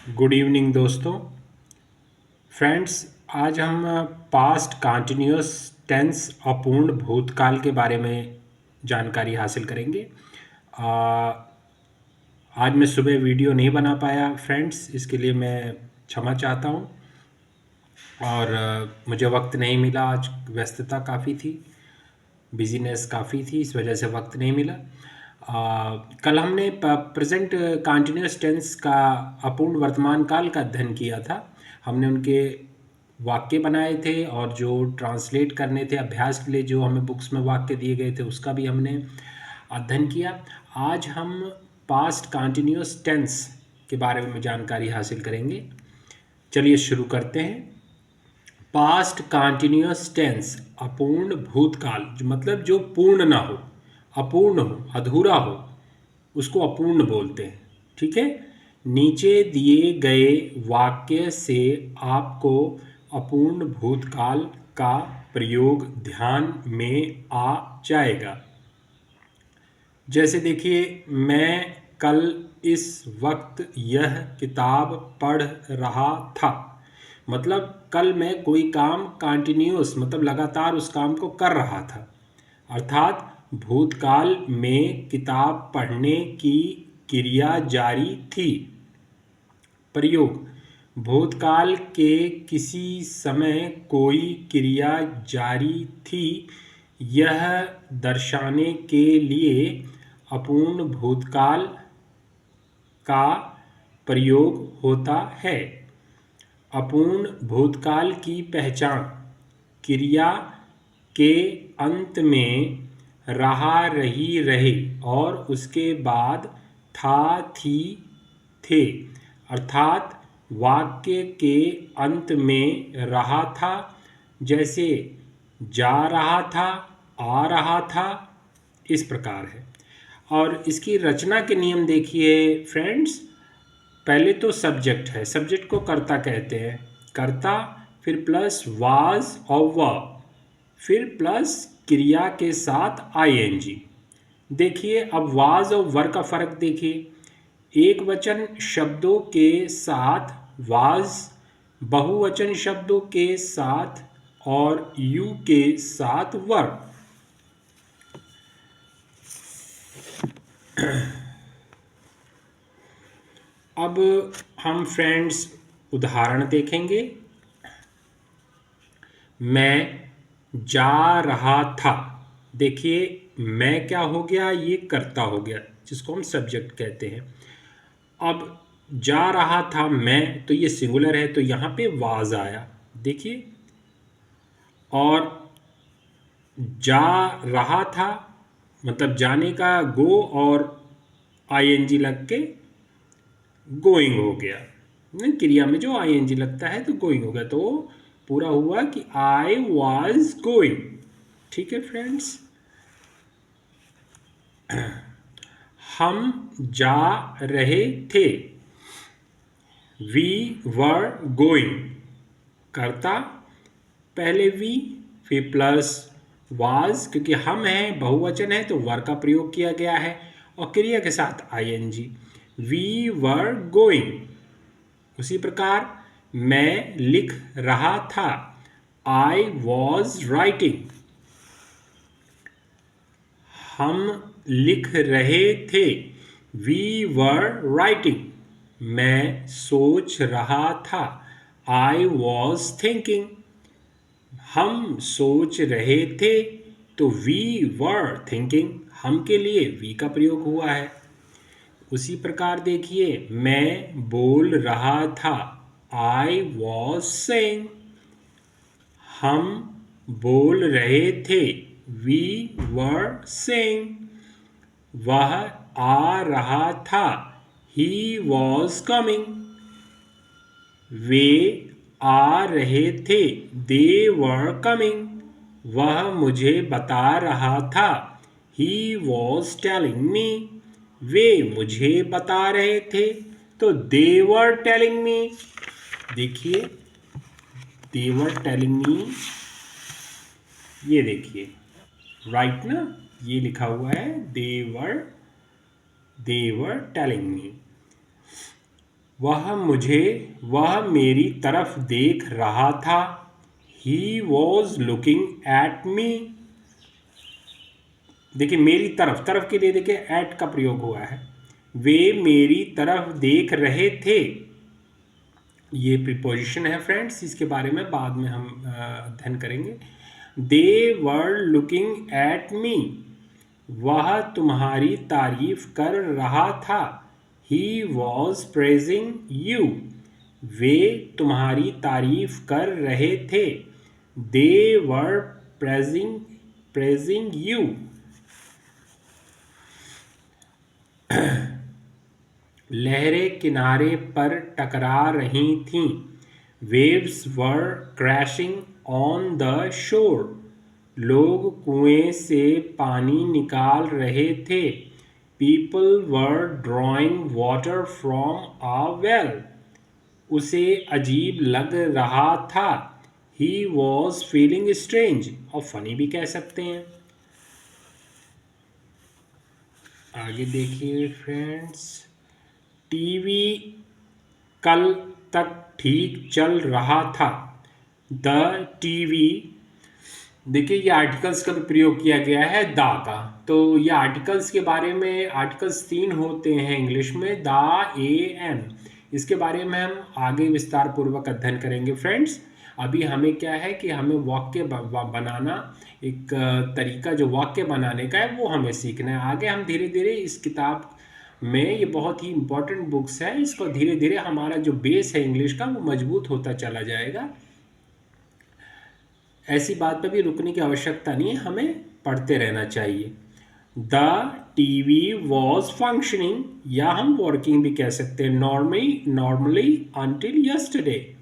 Good evening दोस्तों। Friends, आज हम पास्ट कंटिन्यूअस टेंस अपूर्ण भूतकाल के बारे में जानकारी हासिल करेंगे। आ, आज मैं सुबह वीडियो नहीं बना पाया फ्रेंड्स, इसके लिए मैं क्षमा चाहता हूँ। और मुझे वक्त नहीं मिला, आज व्यस्तता काफ़ी थी, बिजीनेस काफ़ी थी, इस वजह से वक्त नहीं मिला। कल हमने प्रेजेंट कंटिन्यूअस टेंस का अपूर्ण वर्तमान काल का अध्ययन किया था। हमने उनके वाक्य बनाए थे और जो ट्रांसलेट करने थे अभ्यास के लिए, जो हमें बुक्स में वाक्य दिए गए थे, उसका भी हमने अध्ययन किया। आज हम पास्ट कंटिन्यूअस टेंस के बारे में जानकारी हासिल करेंगे। चलिए शुरू करते हैं। पास्ट कंटिन्यूअस टेंस अपूर्ण भूतकाल, मतलब जो पूर्ण ना हो, अपूर्ण हो, अधूरा हो, उसको अपूर्ण बोलते हैं। ठीक है। नीचे दिए गए वाक्य से आपको अपूर्ण भूतकाल का प्रयोग ध्यान में आ जाएगा। जैसे देखिए, मैं कल इस वक्त यह किताब पढ़ रहा था। मतलब कल मैं कोई काम कंटिन्यूअस, मतलब लगातार उस काम को कर रहा था। अर्थात भूतकाल में किताब पढ़ने की क्रिया जारी थी। प्रयोग: भूतकाल के किसी समय कोई क्रिया जारी थी, यह दर्शाने के लिए अपूर्ण भूतकाल का प्रयोग होता है। अपूर्ण भूतकाल की पहचान: क्रिया के अंत में रहा, रही, रहे और उसके बाद था, थी, थे। अर्थात वाक्य के अंत में रहा था, जैसे जा रहा था, आ रहा था, इस प्रकार है। और इसकी रचना के नियम देखिए फ्रेंड्स। पहले तो सब्जेक्ट है, सब्जेक्ट को कर्ता कहते हैं। कर्ता, फिर प्लस वाज और वर्ब, फिर प्लस क्रिया के साथ आईएनजी। देखिए अब वाज और वर का फर्क देखिए। एक वचन शब्दों के साथ वाज, बहुवचन शब्दों के साथ और यू के साथ वर। अब हम फ्रेंड्स उदाहरण देखेंगे। मैं जा रहा था। देखिए मैं क्या हो गया, ये कर्ता हो गया, जिसको हम सब्जेक्ट कहते हैं। अब जा रहा था मैं, तो ये सिंगुलर है, तो यहाँ पे वाज आया। देखिए, और जा रहा था मतलब जाने का गो और आईएनजी लग के गोइंग हो गया। क्रिया में जो आईएनजी लगता है तो गोइंग हो गया, तो पूरा हुआ कि आई वॉज गोइंग। ठीक है फ्रेंड्स। हम जा रहे थे। We were going. कर्ता पहले वी, फिर प्लस वाज, क्योंकि हम हैं, बहुवचन है, तो वर का प्रयोग किया गया है और क्रिया के साथ आईएनजी। We were going. उसी प्रकार मैं लिख रहा था। I was writing. हम लिख रहे थे। We were writing. मैं सोच रहा था। I was thinking. हम सोच रहे थे, तो वी वर थिंकिंग, हम के लिए वी का प्रयोग हुआ है। उसी प्रकार देखिए, मैं बोल रहा था। I was saying. हम बोल रहे थे। We were saying. वह आ रहा था। He was coming. वे आ रहे थे। दे वर कमिंग। वह मुझे बता रहा था। He was telling me. वे मुझे बता रहे थे, तो दे वर टेलिंग मी। देखिए, दे वर टेलिंग मी, ये देखिए राइट ना, ये लिखा हुआ है दे वर टेलिंग मी। वह मेरी तरफ देख रहा था। He was looking at me। देखिए मेरी तरफ के लिए देखिए एट का प्रयोग हुआ है। वे मेरी तरफ देख रहे थे, ये प्रीपोजिशन है फ्रेंड्स, इसके बारे में बाद में हम अध्ययन करेंगे। दे वर लुकिंग एट मी, वह तुम्हारी तारीफ कर रहा था। ही वॉज प्रेजिंग यू, वे तुम्हारी तारीफ कर रहे थे। दे वर प्रेजिंग यू। लहरें किनारे पर टकरा रही थीं। Waves were crashing on the shore, लोग कुएं से पानी निकाल रहे थे। People were drawing water from a well, उसे अजीब लग रहा था। ही वॉज फीलिंग स्ट्रेंज, और फनी भी कह सकते हैं। आगे देखिए फ्रेंड्स, टीवी कल तक ठीक चल रहा था। द टीवी, देखिए ये आर्टिकल्स का भी प्रयोग किया गया है द का। तो ये आर्टिकल्स के बारे में, आर्टिकल्स 3 होते हैं इंग्लिश में, द, ए, एन। इसके बारे में हम आगे विस्तार पूर्वक अध्ययन करेंगे फ्रेंड्स। अभी हमें क्या है कि हमें वाक्य बनाना, एक तरीका जो वाक्य बनाने का है वो हमें सीखना है। आगे हम धीरे धीरे इस किताब में, ये बहुत ही इंपॉर्टेंट बुक्स है, इसको धीरे धीरे हमारा जो बेस है इंग्लिश का वो मजबूत होता चला जाएगा। ऐसी बात पे भी रुकने की आवश्यकता नहीं है, हमें पढ़ते रहना चाहिए। द टीवी वॉज फंक्शनिंग, या हम वर्किंग भी कह सकते हैं, नॉर्मली अंटिल यस्टरडे।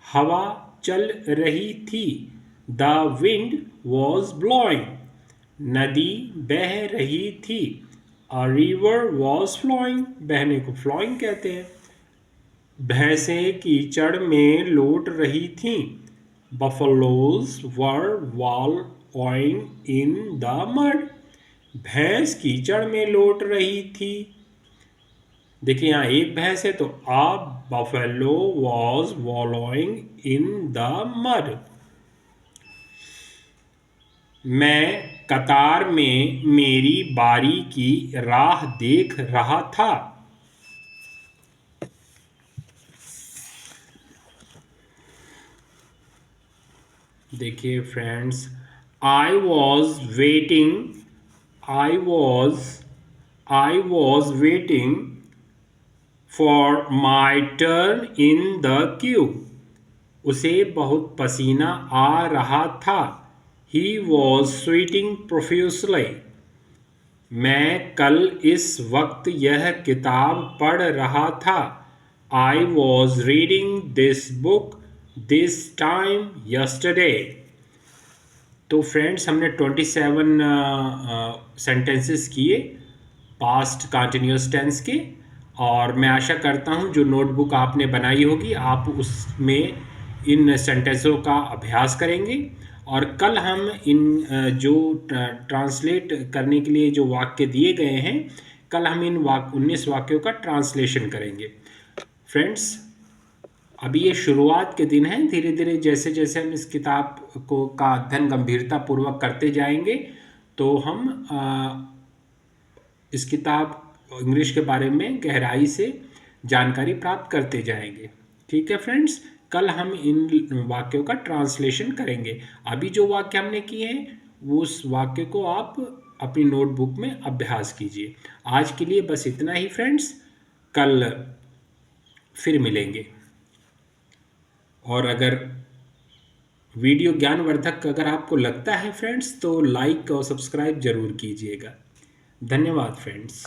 हवा चल रही थी। द विंड वॉज ब्लोइंग, नदी बह रही थी। अ रिवर वॉज फ्लोइंग, बहने को फ्लोइंग कहते हैं। भैंसें कीचड़ में लौट रही थीं। Buffaloes were wallowing in the mud, भैंस कीचड़ में लौट रही थी। देखिए यहाँ एक भैंस है तो a buffalo was wallowing in the mud. मैं कतार में मेरी बारी की राह देख रहा था। देखिए friends, I was waiting for my turn in the Q, उसे बहुत पसीना आ रहा था। ही वॉज स्वेटिंग प्रोफ्यूसली, मैं कल इस वक्त यह किताब पढ़ रहा था। I was reading this book this time yesterday. तो फ्रेंड्स हमने 27 सेंटेंसेस किए पास्ट कंटिन्यूअस टेंस के, और मैं आशा करता हूँ जो नोटबुक आपने बनाई होगी आप उसमें इन सेंटेंसों का अभ्यास करेंगे। और कल हम इन जो ट्रांसलेट करने के लिए जो वाक्य दिए गए हैं, कल हम इन 19 वाक्यों का ट्रांसलेशन करेंगे फ्रेंड्स। अभी ये शुरुआत के दिन हैं, धीरे धीरे जैसे जैसे हम इस किताब को का अध्ययन गंभीरता पूर्वक करते जाएंगे तो हम इस किताब इंग्लिश के बारे में गहराई से जानकारी प्राप्त करते जाएंगे। ठीक है फ्रेंड्स, कल हम इन वाक्यों का ट्रांसलेशन करेंगे। अभी जो वाक्य हमने किए हैं उस वाक्य को आप अपनी नोटबुक में अभ्यास कीजिए। आज के लिए बस इतना ही फ्रेंड्स, कल फिर मिलेंगे। और अगर वीडियो ज्ञानवर्धक अगर आपको लगता है फ्रेंड्स तो लाइक और सब्सक्राइब जरूर कीजिएगा। धन्यवाद फ्रेंड्स।